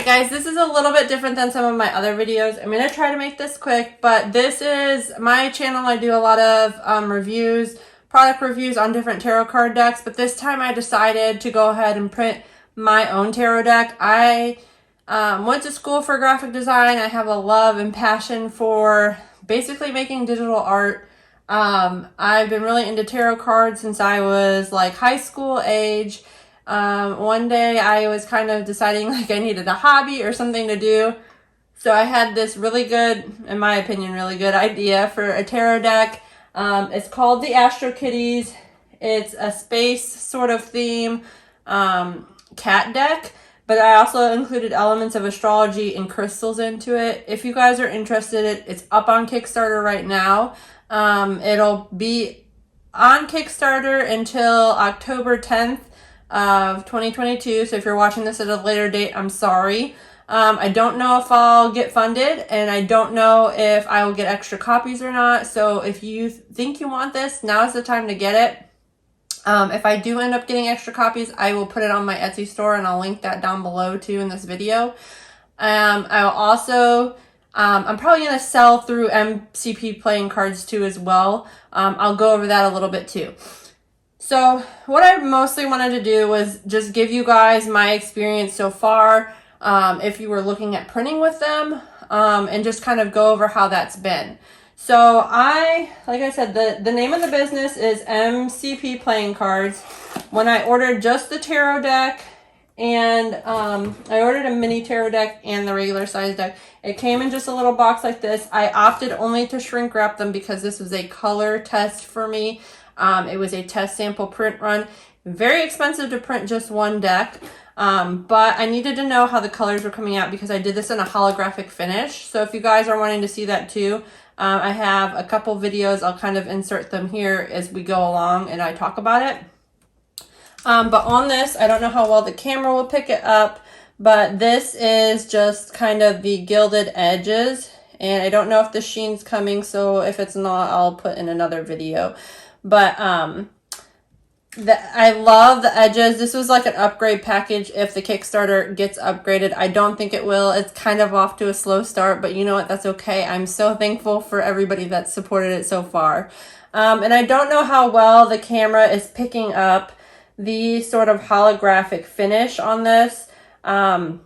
Alright guys, this is a little bit different than some of my other videos. I'm going to try to make this quick, but this is my channel. I do a lot of reviews, product reviews on different tarot card decks, but this time I decided to go ahead and print my own tarot deck. I went to school for graphic design. I have a love and passion for basically making digital art. I've been really into tarot cards since I was like high school age. One day I was kind of deciding like I needed a hobby or something to do. So I had this really good, in my opinion, really good idea for a tarot deck. It's called the ASTRO Kitties. It's a space sort of theme cat deck, but I also included elements of astrology and crystals into it. If you guys are interested, it's up on Kickstarter right now. It'll be on Kickstarter until October 10th. Of 2022. So if you're watching this at a later date, I'm sorry. I don't know if I'll get funded, and I don't know if I will get extra copies or not. So if you think you want this, now's the time to get it. If I do end up getting extra copies, I will put it on my Etsy store, and I'll link that down below too in this video. I will also, I'm probably going to sell through MCP playing cards too as well. I'll go over that a little bit too. So what I mostly wanted to do was just give you guys my experience so far, if you were looking at printing with them, and just kind of go over how that's been. So like I said, the name of the business is MCP Playing Cards. When I ordered just the tarot deck, and I ordered a mini tarot deck and the regular size deck, it came in just a little box like this. I opted only to shrink wrap them because this was a color test for me. It was a test sample print run. Very expensive to print just one deck, but I needed to know how the colors were coming out because I did this in a holographic finish. So if you guys are wanting to see that too, I have a couple videos. I'll kind of insert them here as we go along and I talk about it. But on this, I don't know how well the camera will pick it up, but this is just kind of the gilded edges. And I don't know if the sheen's coming, so if it's not, I'll put in another video. But I love the edges. This was like an upgrade package if the Kickstarter gets upgraded. I don't think it will. It's kind of off to a slow start, but you know what? That's okay. I'm so thankful for everybody that's supported it so far. And I don't know how well the camera is picking up the sort of holographic finish on this. I'll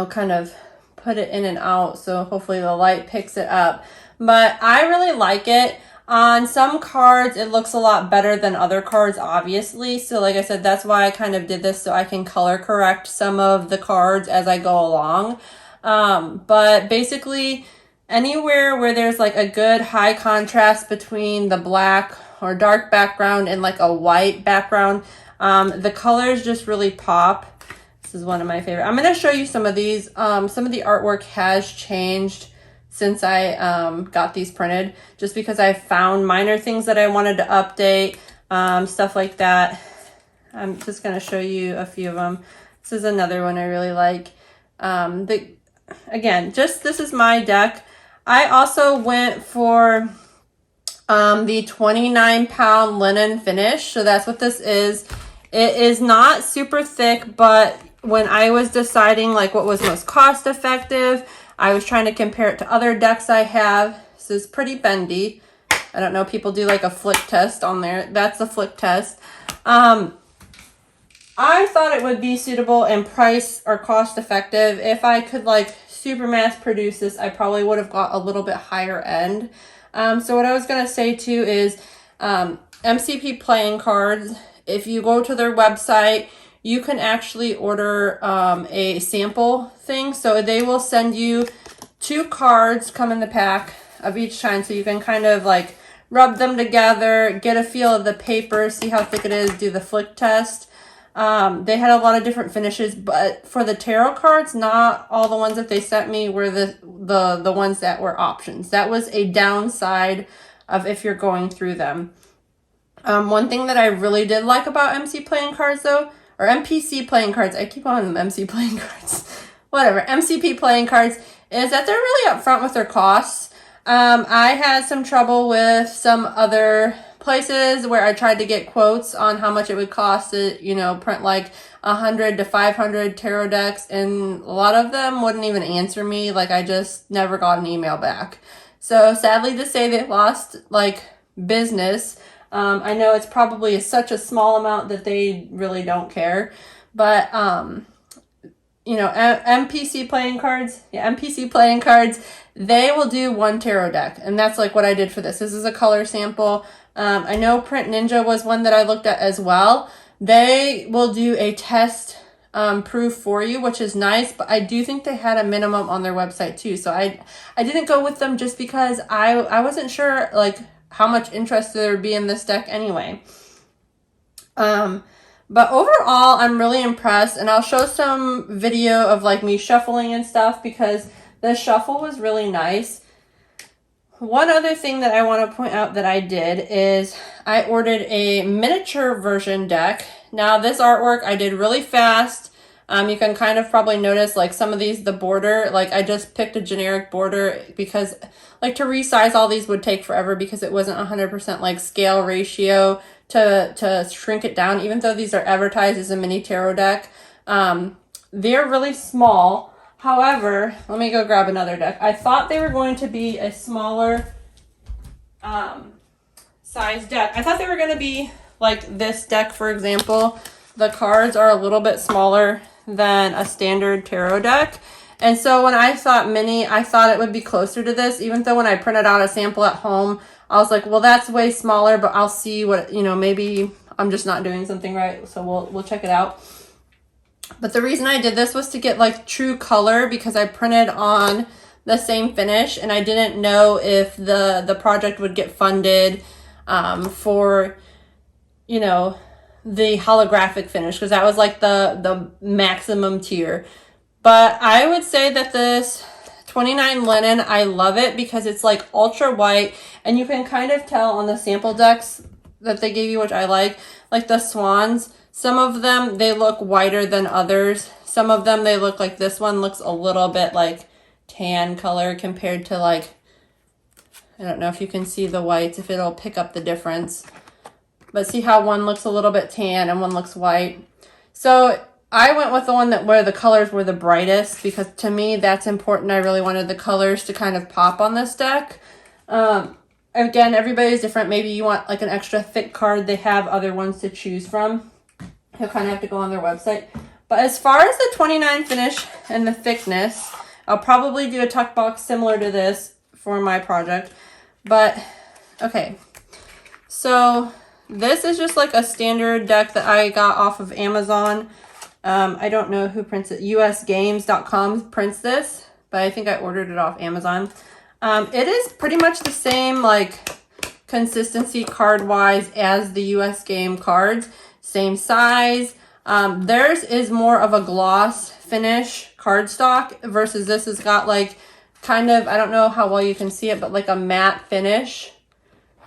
kind of put it in and out, so hopefully the light picks it up. But I really like it. On some cards, it looks a lot better than other cards, obviously. So like I said, that's why I kind of did this, so I can color correct some of the cards as I go along. But basically, anywhere where there's like a good high contrast between the black or dark background and like a white background, the colors just really pop. This is one of my favorite. I'm going to show you some of these. Some of the artwork has changed since I got these printed, just because I found minor things that I wanted to update, stuff like that. I'm just going to show you a few of them. This is another one I really like. Again, this is my deck. I also went for the 29-pound linen finish, so that's what this is. It is not super thick, but when I was deciding like what was most cost effective, I was trying to compare it to other decks I have. This is pretty bendy. I don't know, people do like a flick test on there. That's the flick test. I thought it would be suitable and price or cost effective. If I could like super mass produce this, I probably would have got a little bit higher end. So what I was going to say too is MCP Playing Cards, if you go to their website, you can actually order a sample thing. So they will send you 2 cards, come in the pack of each kind. So you can kind of like rub them together, get a feel of the paper, see how thick it is, do the flick test. They had a lot of different finishes, but for the tarot cards, not all the ones that they sent me were the ones that were options. That was a downside of if you're going through them. One thing that I really did like about MC Playing Cards though, or MPC Playing Cards, I keep calling them MC Playing Cards, whatever, MCP Playing Cards, is that they're really upfront with their costs. I had some trouble with some other places where I tried to get quotes on how much it would cost to, you know, print like 100 to 500 tarot decks, and a lot of them wouldn't even answer me. Like, I just never got an email back. So sadly to say, they lost like business. I know it's probably such a small amount that they really don't care, but you know, MPC playing cards, they will do one tarot deck, and that's like what I did for this. This is a color sample. I know Print Ninja was one that I looked at as well. They will do a test proof for you, which is nice, but I do think they had a minimum on their website too. So I didn't go with them just because I wasn't sure like how much interest there would be in this deck anyway. But overall, I'm really impressed, and I'll show some video of like me shuffling and stuff because the shuffle was really nice. One other thing that I want to point out that I did is I ordered a miniature version deck. Now this artwork I did really fast. You can kind of probably notice like some of these, the border, like I just picked a generic border because like to resize all these would take forever because it wasn't 100% like scale ratio to shrink it down, even though these are advertised as a mini tarot deck. They're really small. However, let me go grab another deck. I thought they were going to be a smaller size deck. I thought they were going to be like this deck, for example. The cards are a little bit smaller than a standard tarot deck. And so when I thought mini, I thought it would be closer to this, even though when I printed out a sample at home, I was like, well, that's way smaller, but I'll see what, you know, maybe I'm just not doing something right. So we'll check it out. But the reason I did this was to get like true color because I printed on the same finish and I didn't know if the project would get funded for, you know, the holographic finish, because that was like the maximum tier. But I would say that this 29 linen, I love it because it's like ultra white, and you can kind of tell on the sample decks that they gave you, which I like the swans. Some of them, they look whiter than others. Some of them, they look like this one looks a little bit like tan color compared to like, I don't know if you can see the whites, if it'll pick up the difference. But see how one looks a little bit tan and one looks white. So I went with the one where the colors were the brightest because to me that's important. I really wanted the colors to kind of pop on this deck. Again, everybody's different. Maybe you want like an extra thick card. They have other ones to choose from. You'll kind of have to go on their website. But as far as the 29 finish and the thickness, I'll probably do a tuck box similar to this for my project. But okay, so this is just like a standard deck that I got off of Amazon. I don't know who prints it. usgames.com prints this, but I think I ordered it off Amazon. It is pretty much the same like consistency card wise as the US Game cards. Same size. Theirs is more of a gloss finish cardstock versus this has got like kind of, I don't know how well you can see it, but like a matte finish.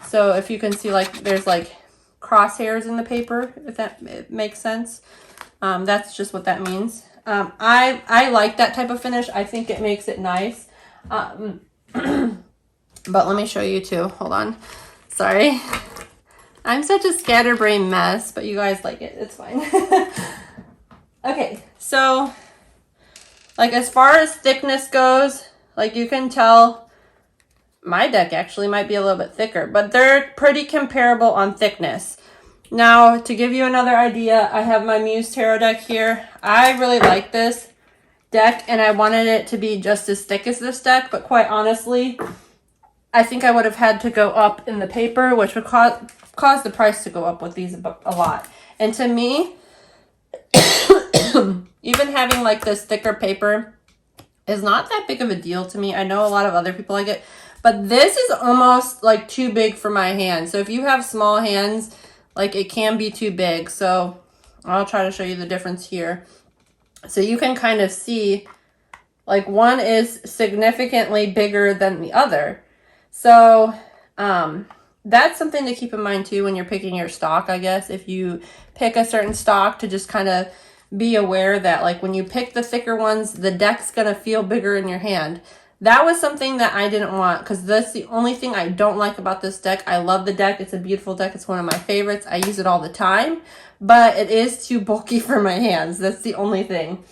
So if you can see like there's like crosshairs in the paper, if that makes sense. That's just what that means. I like that type of finish. I think it makes it nice. But let me show you too. Hold on. Sorry. I'm such a scatterbrain mess, but you guys like it. It's fine. Okay, so like as far as thickness goes, like you can tell my deck actually might be a little bit thicker, but they're pretty comparable on thickness. Now, to give you another idea, I have my Muse Tarot deck here. I really like this deck, and I wanted it to be just as thick as this deck, but quite honestly, I think I would have had to go up in the paper, which would cause the price to go up with these a lot. And to me, even having like this thicker paper is not that big of a deal to me. I know a lot of other people like it, but this is almost like too big for my hand. So if you have small hands, like it can be too big. So I'll try to show you the difference here. So you can kind of see like one is significantly bigger than the other. So that's something to keep in mind too when you're picking your stock, I guess. If you pick a certain stock, to just kind of be aware that like when you pick the thicker ones, the deck's going to feel bigger in your hand. That was something that I didn't want, because that's the only thing I don't like about this deck. I love the deck. It's a beautiful deck. It's one of my favorites. I use it all the time, but it is too bulky for my hands. That's the only thing.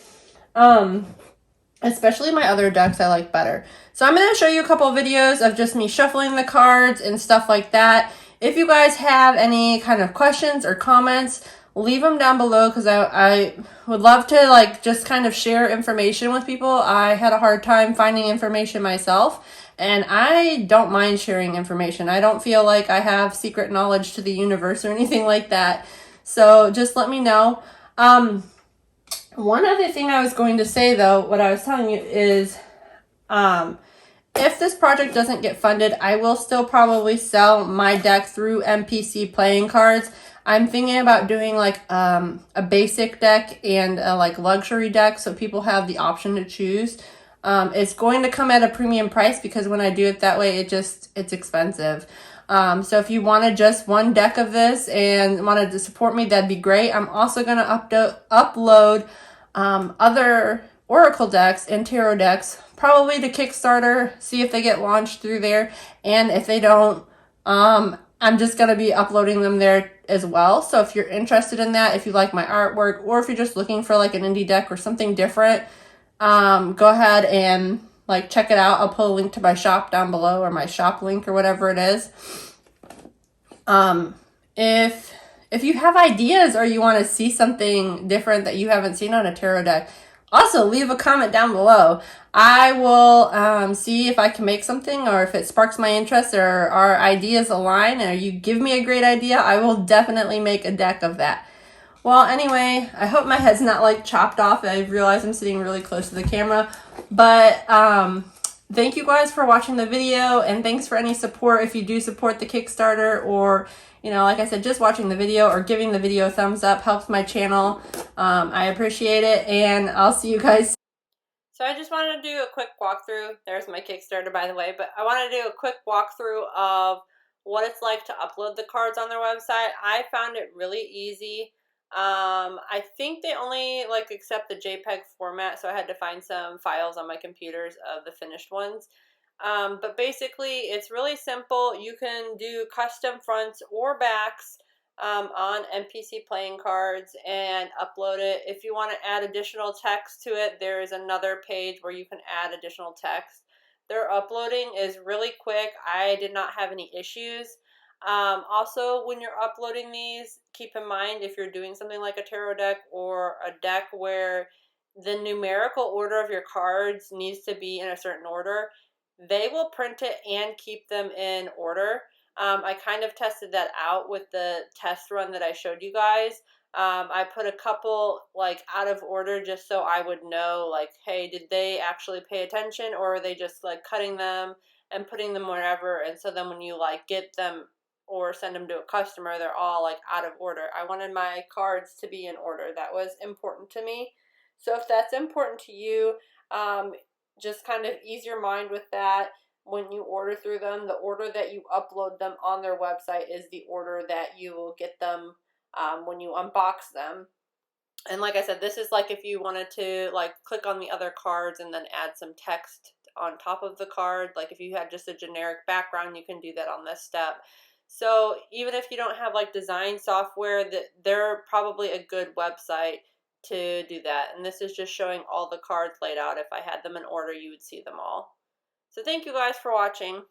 Especially my other decks I like better. So I'm going to show you a couple of videos of just me shuffling the cards and stuff like that. If you guys have any kind of questions or comments, leave them down below, because I would love to like just kind of share information with people. I had a hard time finding information myself, and I don't mind sharing information. I don't feel like I have secret knowledge to the universe or anything like that. So just let me know. One other thing I was going to say, though, what I was telling you is, if this project doesn't get funded, I will still probably sell my deck through MPC playing cards. I'm thinking about doing like a basic deck and a like luxury deck, so people have the option to choose. It's going to come at a premium price, because when I do it that way, it's expensive. So if you wanted just one deck of this and wanted to support me, that'd be great. I'm also going to upload other Oracle decks and tarot decks, probably to Kickstarter, see if they get launched through there. And if they don't, I'm just going to be uploading them there as well. So if you're interested in that, if you like my artwork, or if you're just looking for like an indie deck or something different, go ahead and like check it out. I'll put a link to my shop down below, or my shop link, or whatever it is. If you have ideas, or you want to see something different that you haven't seen on a tarot deck, also leave a comment down below. I will see if I can make something, or if it sparks my interest, or our ideas align, or you give me a great idea, I will definitely make a deck of that. Well, anyway, I hope my head's not like chopped off. I realize I'm sitting really close to the camera, but thank you guys for watching the video, and thanks for any support if you do support the Kickstarter, or, you know, like I said, just watching the video or giving the video a thumbs up helps my channel. I appreciate it, and I'll see you guys. So I just wanted to do a quick walkthrough. There's my Kickstarter, by the way, but I want to do a quick walkthrough of what it's like to upload the cards on their website. I found it really easy. I think they only like accept the JPEG format, so I had to find some files on my computers of the finished ones. But basically, it's really simple. You can do custom fronts or backs on MPC playing cards and upload it. If you want to add additional text to it, there is another page where you can add additional text. Their uploading is really quick. I did not have any issues. Also, when you're uploading these, keep in mind, if you're doing something like a tarot deck, or a deck where the numerical order of your cards needs to be in a certain order, they will print it and keep them in order. I kind of tested that out with the test run that I showed you guys. I put a couple like out of order, just so I would know, like, hey, did they actually pay attention, or are they just like cutting them and putting them wherever? And so then when you like get them or send them to a customer, they're all like out of order. I wanted my cards to be in order. That was important to me. So if that's important to you, just kind of ease your mind with that. When you order through them, the order that you upload them on their website is the order that you will get them when you unbox them. And like I said, this is like if you wanted to like click on the other cards and then add some text on top of the card. Like if you had just a generic background, you can do that on this step. So even if you don't have like design software, they're probably a good website to do that. And this is just showing all the cards laid out. If I had them in order, you would see them all. So thank you guys for watching.